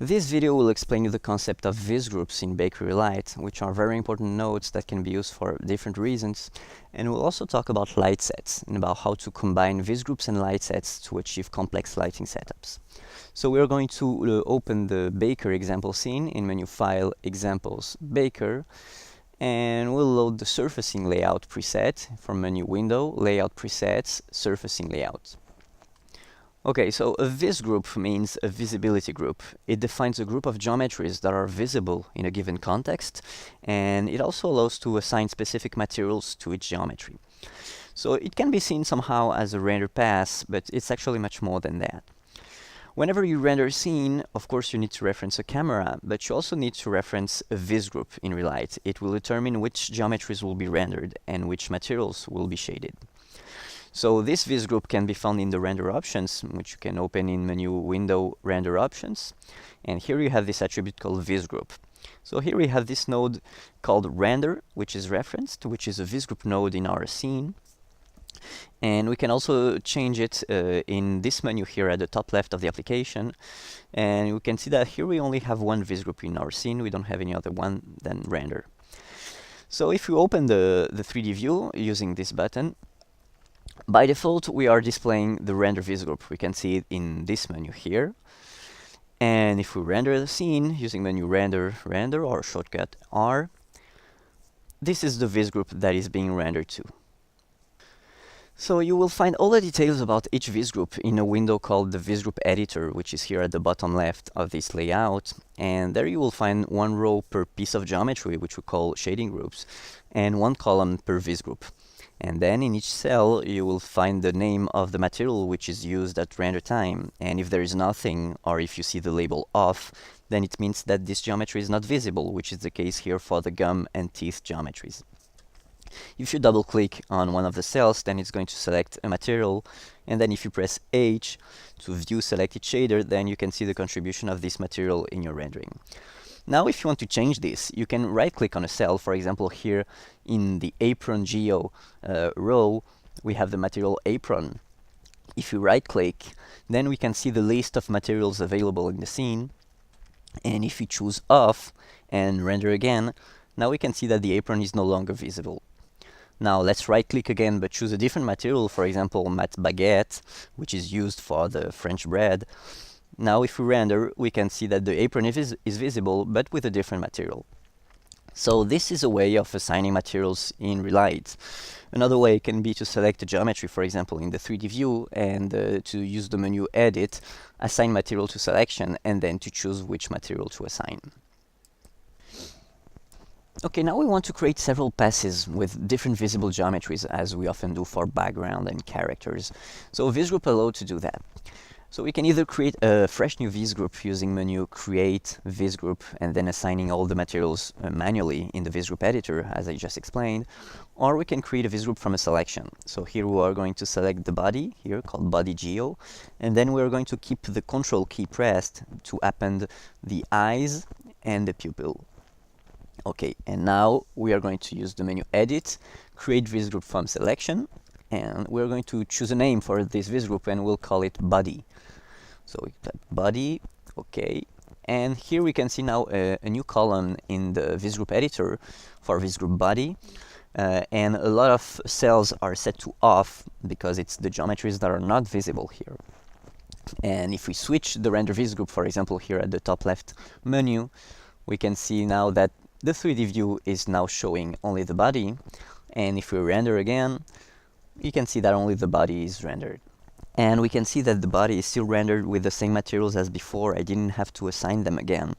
This video will explain you the concept of Vizgroups in Bakery Relight, which are very important nodes that can be used for different reasons, and we'll also talk about LightSets and about how to combine Vizgroups and LightSets to achieve complex lighting setups. So we're going to open the Baker example scene in menu File, Examples, Baker, and we'll load the surfacing layout preset from menu Window, Layout Presets, Surfacing Layout. Okay, so a Viz group means a visibility group. It defines a group of geometries that are visible in a given context, and it also allows to assign specific materials to each geometry. So it can be seen somehow as a render pass, but it's actually much more than that. Whenever you render a scene, of course you need to reference a camera, but you also need to reference a Viz group in Relight. It will determine which geometries will be rendered and which materials will be shaded. So this Viz group can be found in the render options, which you can open in menu Window, Render Options. And here you have this attribute called Viz group. So here we have this node called Render, which is referenced, which is a Viz group node in our scene. And we can also change it in this menu here at the top left of the application. And you can see that here we only have one Viz group in our scene. We don't have any other one than Render. So if you open the 3D view using this button, by default, we are displaying the render Viz group. We can see it in this menu here. And if we render the scene using menu Render, or shortcut R, this is the Viz group that is being rendered to. So you will find all the details about each Viz group in a window called the Viz group editor, which is here at the bottom left of this layout. And there you will find one row per piece of geometry, which we call shading groups, and one column per Viz group. And then in each cell, you will find the name of the material which is used at render time. And if there is nothing, or if you see the label off, then it means that this geometry is not visible, which is the case here for the gum and teeth geometries. If you double click on one of the cells, then it's going to select a material. And then if you press H to view selected shader, then you can see the contribution of this material in your rendering. Now, if you want to change this, you can right-click on a cell. For example, here in the Apron Geo row, we have the material Apron. If you right-click, then we can see the list of materials available in the scene. And if you choose Off and render again, now we can see that the apron is no longer visible. Now, let's right-click again, but choose a different material, for example, mat baguette, which is used for the French bread. Now, if we render, we can see that the apron is visible, but with a different material. So this is a way of assigning materials in Relight. Another way can be to select a geometry, for example, in the 3D view, and to use the menu Edit, assign material to selection, and then to choose which material to assign. Okay, now we want to create several passes with different visible geometries, as we often do for background and characters. So Viz group allows to do that. So we can either create a fresh new Viz group using menu Create Viz group and then assigning all the materials manually in the Viz group editor, as I just explained, or we can create a Viz group from a selection. So here we are going to select the body, here called Body Geo, and then we're going to keep the Control key pressed to append the eyes and the pupil. Okay, and now we are going to use the menu Edit, Create Viz group from Selection, and we're going to choose a name for this Viz group and we'll call it Body. So we type Body, okay, and here we can see now a new column in the Viz group editor for Viz group Body, and a lot of cells are set to off because it's the geometries that are not visible here. And if we switch the render Viz group, for example, here at the top left menu, we can see now that the 3D view is now showing only the body, and if we render again, you can see that only the body is rendered. And we can see that the body is still rendered with the same materials as before. I didn't have to assign them again.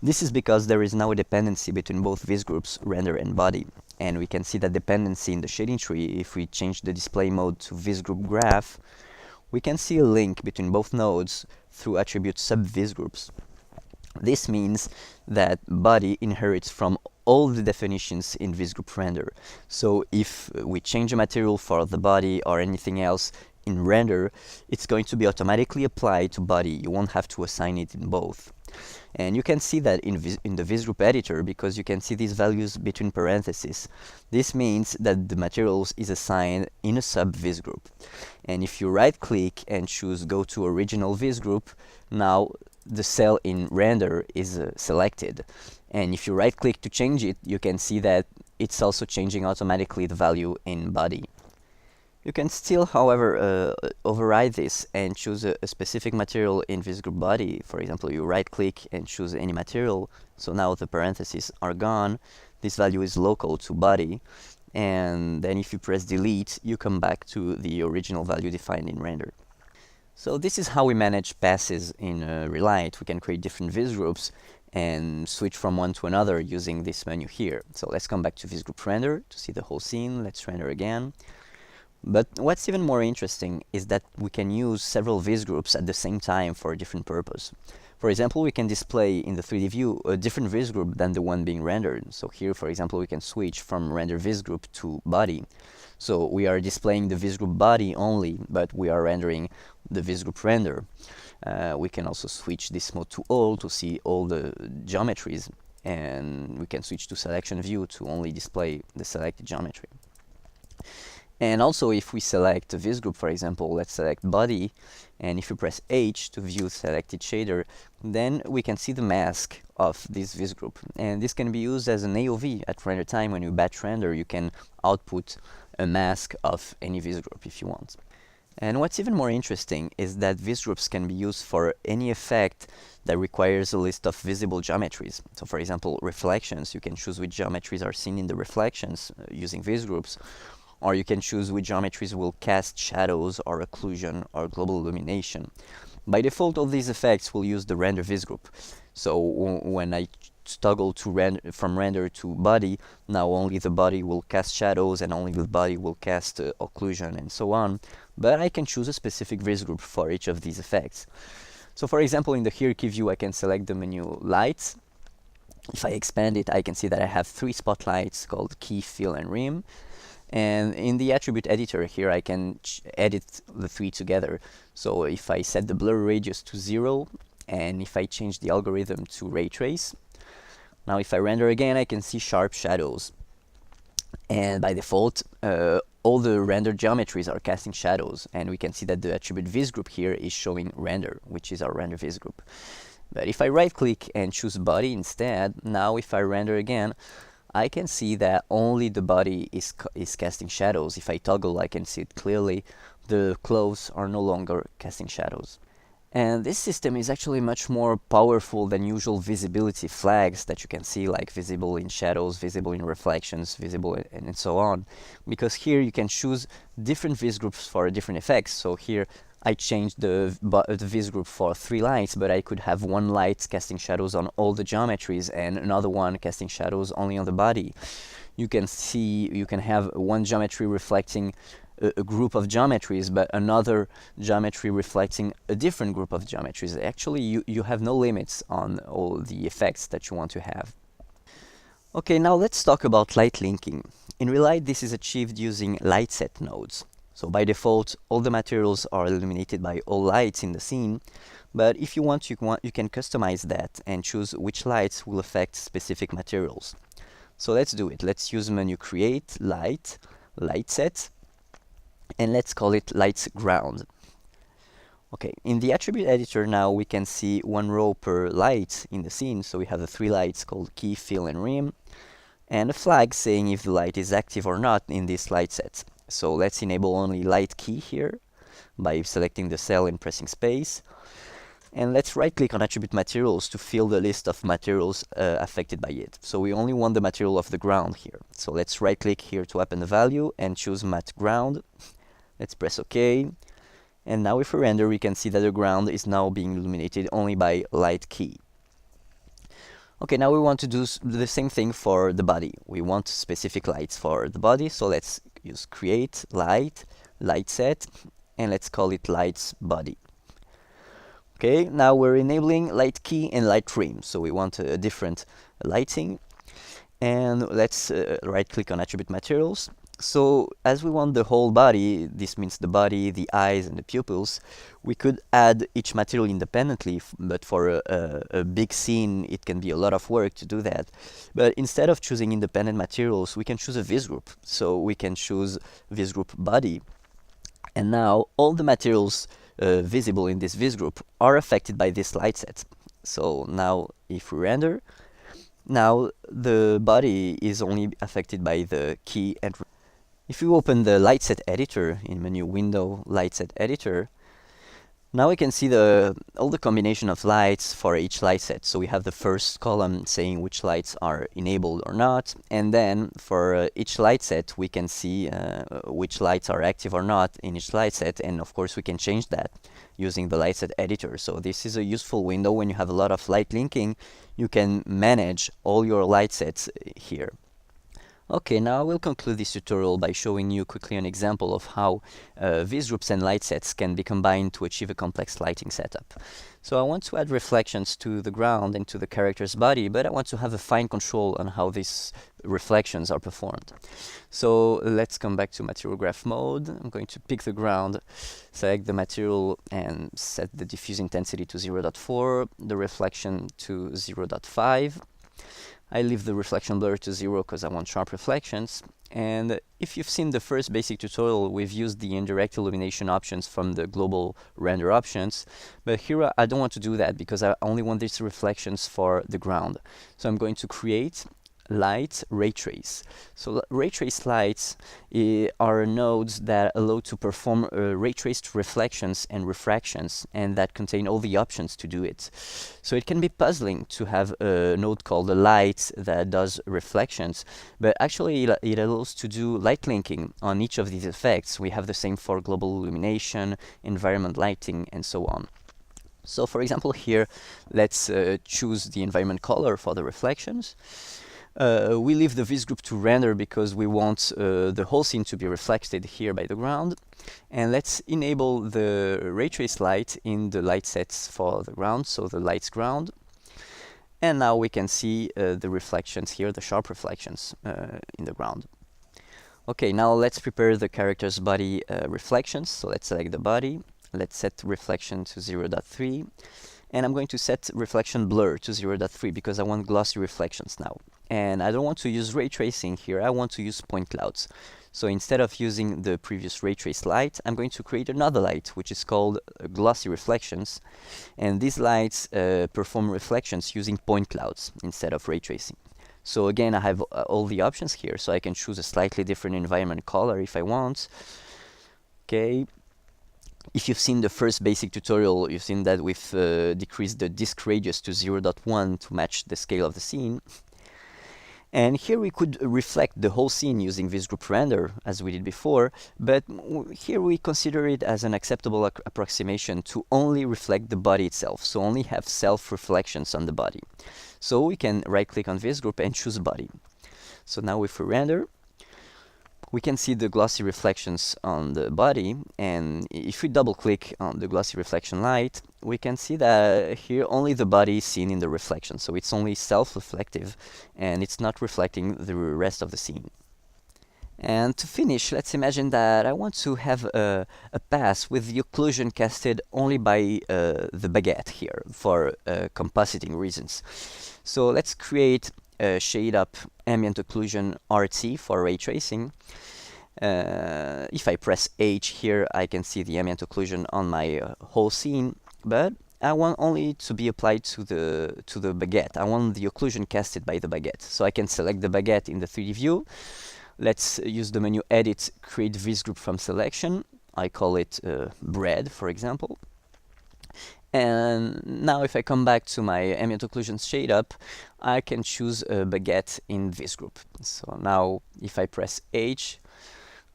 This is because there is now a dependency between both Viz groups, render and body. And we can see that dependency in the shading tree. If we change the display mode to Viz group graph, we can see a link between both nodes through attribute sub-Viz groups. This means that body inherits from all the definitions in Viz group render. So if we change a material for the body or anything else in render, it's going to be automatically applied to body. You won't have to assign it in both. And you can see that in the Viz group editor because you can see these values between parentheses. This means that the materials is assigned in a sub-Viz group. And if you right-click and choose Go to Original Viz group, now the cell in render is selected. And if you right click to change it, you can see that it's also changing automatically the value in body. You can still, however, override this and choose a specific material in Vizgroup body. For example, you right click and choose any material. So now the parentheses are gone. This value is local to body. And then if you press delete, you come back to the original value defined in render. So this is how we manage passes in Relight. We can create different Vizgroups and switch from one to another using this menu here. So let's come back to Vizgroup render to see the whole scene. Let's render again. But what's even more interesting is that we can use several Vizgroups at the same time for a different purpose. For example, we can display in the 3D view a different Vizgroup than the one being rendered. So here, for example, we can switch from render Vizgroup to body. So we are displaying the Vizgroup body only, but we are rendering the Vizgroup render. We can also switch this mode to all to see all the geometries, and we can switch to selection view to only display the selected geometry. And also, if we select a Vizgroup, for example, let's select body, and if you press H to view selected shader, then we can see the mask of this Vizgroup. And this can be used as an AOV at render time. When you batch render, you can output a mask of any Vizgroup if you want. And what's even more interesting is that Vizgroups can be used for any effect that requires a list of visible geometries. So for example, reflections, you can choose which geometries are seen in the reflections using Vizgroups, or you can choose which geometries will cast shadows or occlusion or global illumination. By default, all these effects will use the render Vizgroup. So when I toggle to from render to body, now only the body will cast shadows and only the body will cast occlusion and so on. But I can choose a specific Vizgroup for each of these effects. So for example, in the hierarchy view, I can select the menu lights. If I expand it, I can see that I have 3 spotlights called key, fill, and rim. And in the attribute editor here, I can edit the 3 together. So if I set the blur radius to 0, and if I change the algorithm to ray trace, now if I render again, I can see sharp shadows. And by default, all the rendered geometries are casting shadows, and we can see that the attribute Vizgroup here is showing render, which is our render Vizgroup. But if I right click and choose body instead, now if I render again, I can see that only the body is casting shadows. If I toggle, I can see it clearly. The clothes are no longer casting shadows. And this system is actually much more powerful than usual visibility flags that you can see, like visible in shadows, visible in reflections, visible and so on. Because here you can choose different Vizgroups for different effects. So here I changed the Vizgroup for 3 lights, but I could have one light casting shadows on all the geometries and another one casting shadows only on the body. You can see, you can have one geometry reflecting a group of geometries, but another geometry reflecting a different group of geometries. Actually, you have no limits on all the effects that you want to have. Okay, now let's talk about light linking. In Relight, this is achieved using LightSet nodes. So by default, all the materials are illuminated by all lights in the scene, but if you want, you can customize that and choose which lights will affect specific materials. So let's do it. Let's use menu Create, Light, LightSet, and let's call it Lights Ground. Okay, in the attribute editor now we can see 1 row per light in the scene, so we have the 3 lights called Key, Fill, and Rim, and a flag saying if the light is active or not in this light set. So let's enable only light key here by selecting the cell and pressing space. And let's right click on attribute materials to fill the list of materials affected by it. So we only want the material of the ground here. So let's right click here to append the value and choose matte ground. Let's press OK. And now if we render, we can see that the ground is now being illuminated only by light key. Okay, now we want to do the same thing for the body. We want specific lights for the body, so let's use Create, Light, Light Set, and let's call it Lights Body. Okay, now we're enabling Light Key and Light Rim, so we want a different lighting. And let's right-click on Attribute Materials. So as we want the whole body, this means the body, the eyes, and the pupils, we could add each material independently, but for a big scene, it can be a lot of work to do that. But instead of choosing independent materials, we can choose a Vizgroup. So we can choose Vizgroup Body. And now all the materials visible in this Vizgroup are affected by this light set. So now if we render, now the body is only affected by the key and if you open the LightSet editor in menu window, LightSet editor, now we can see all the combination of lights for each light set. So we have the first column saying which lights are enabled or not, and then for each light set we can see which lights are active or not in each light set, and of course we can change that using the LightSet editor. So this is a useful window when you have a lot of light linking. You can manage all your light sets here. Okay, now I will conclude this tutorial by showing you quickly an example of how Vizgroups and LightSets can be combined to achieve a complex lighting setup. So I want to add reflections to the ground and to the character's body, but I want to have a fine control on how these reflections are performed. So let's come back to material graph mode. I'm going to pick the ground, select the material and set the diffuse intensity to 0.4, the reflection to 0.5. I leave the reflection blur to 0 because I want sharp reflections. And if you've seen the first basic tutorial, we've used the indirect illumination options from the global render options. But here I don't want to do that because I only want these reflections for the ground. So I'm going to create light ray trace. So ray trace lights are nodes that allow to perform ray traced reflections and refractions, and that contain all the options to do it. So it can be puzzling to have a node called a light that does reflections, but actually it allows to do light linking on each of these effects. We have the same for global illumination, environment lighting, and so on. So for example here, let's choose the environment color for the reflections. We leave the Vizgroup to render because we want the whole scene to be reflected here by the ground. And let's enable the ray trace light in the light sets for the ground, so the lights ground. And now we can see the reflections here, the sharp reflections in the ground. Okay, now let's prepare the character's body reflections. So let's select the body. Let's set reflection to 0.3. And I'm going to set reflection blur to 0.3 because I want glossy reflections now. And I don't want to use ray tracing here, I want to use point clouds. So instead of using the previous ray trace light, I'm going to create another light, which is called glossy reflections. And these lights perform reflections using point clouds instead of ray tracing. So again, I have all the options here, so I can choose a slightly different environment color if I want. Okay. If you've seen the first basic tutorial, you've seen that we've decreased the disk radius to 0.1 to match the scale of the scene. And here we could reflect the whole scene using Vizgroup render, as we did before, but here we consider it as an acceptable approximation to only reflect the body itself, so only have self-reflections on the body. So we can right-click on Vizgroup and choose body. So now if we render, we can see the glossy reflections on the body, and if we double-click on the glossy reflection light, we can see that here only the body is seen in the reflection, so it's only self-reflective, and it's not reflecting the rest of the scene. And to finish, let's imagine that I want to have a pass with the occlusion casted only by the baguette here, for compositing reasons. So let's create shade up ambient occlusion RT for ray tracing. If I press H here, I can see the ambient occlusion on my whole scene, but I want only to be applied to the baguette. I want the occlusion casted by the baguette. So I can select the baguette in the 3D view. Let's use the menu Edit, create Vizgroup from selection. I call it bread, for example. And now if I come back to my ambient occlusion shade up, I can choose a baguette in Vizgroup. So now if I press H,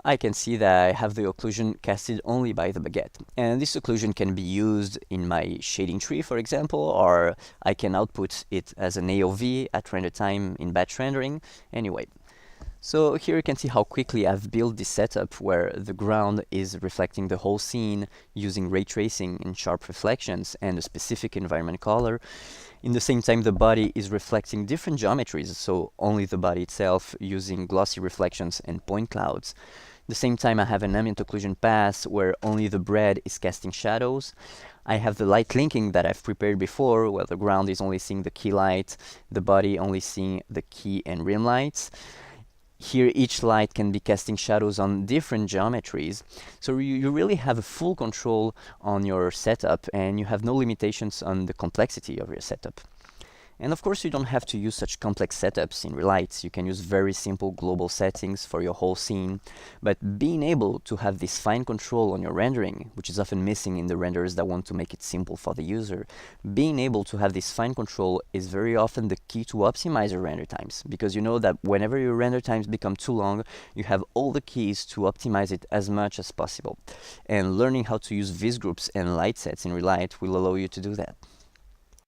I can see that I have the occlusion casted only by the baguette. And this occlusion can be used in my shading tree, for example, or I can output it as an AOV at render time in batch rendering. Anyway. So here you can see how quickly I've built this setup where the ground is reflecting the whole scene using ray tracing and sharp reflections and a specific environment color. In the same time, the body is reflecting different geometries, so only the body itself using glossy reflections and point clouds. At the same time, I have an ambient occlusion pass where only the bread is casting shadows. I have the light linking that I've prepared before, where the ground is only seeing the key light, the body only seeing the key and rim lights. Here, each light can be casting shadows on different geometries, so you really have a full control on your setup, and you have no limitations on the complexity of your setup. And of course, you don't have to use such complex setups in Relight. You can use very simple global settings for your whole scene, but being able to have this fine control on your rendering, which is often missing in the renders that want to make it simple for the user, being able to have this fine control is very often the key to optimize your render times, because you know that whenever your render times become too long, you have all the keys to optimize it as much as possible. And learning how to use Vizgroups and LightSets in Relight will allow you to do that.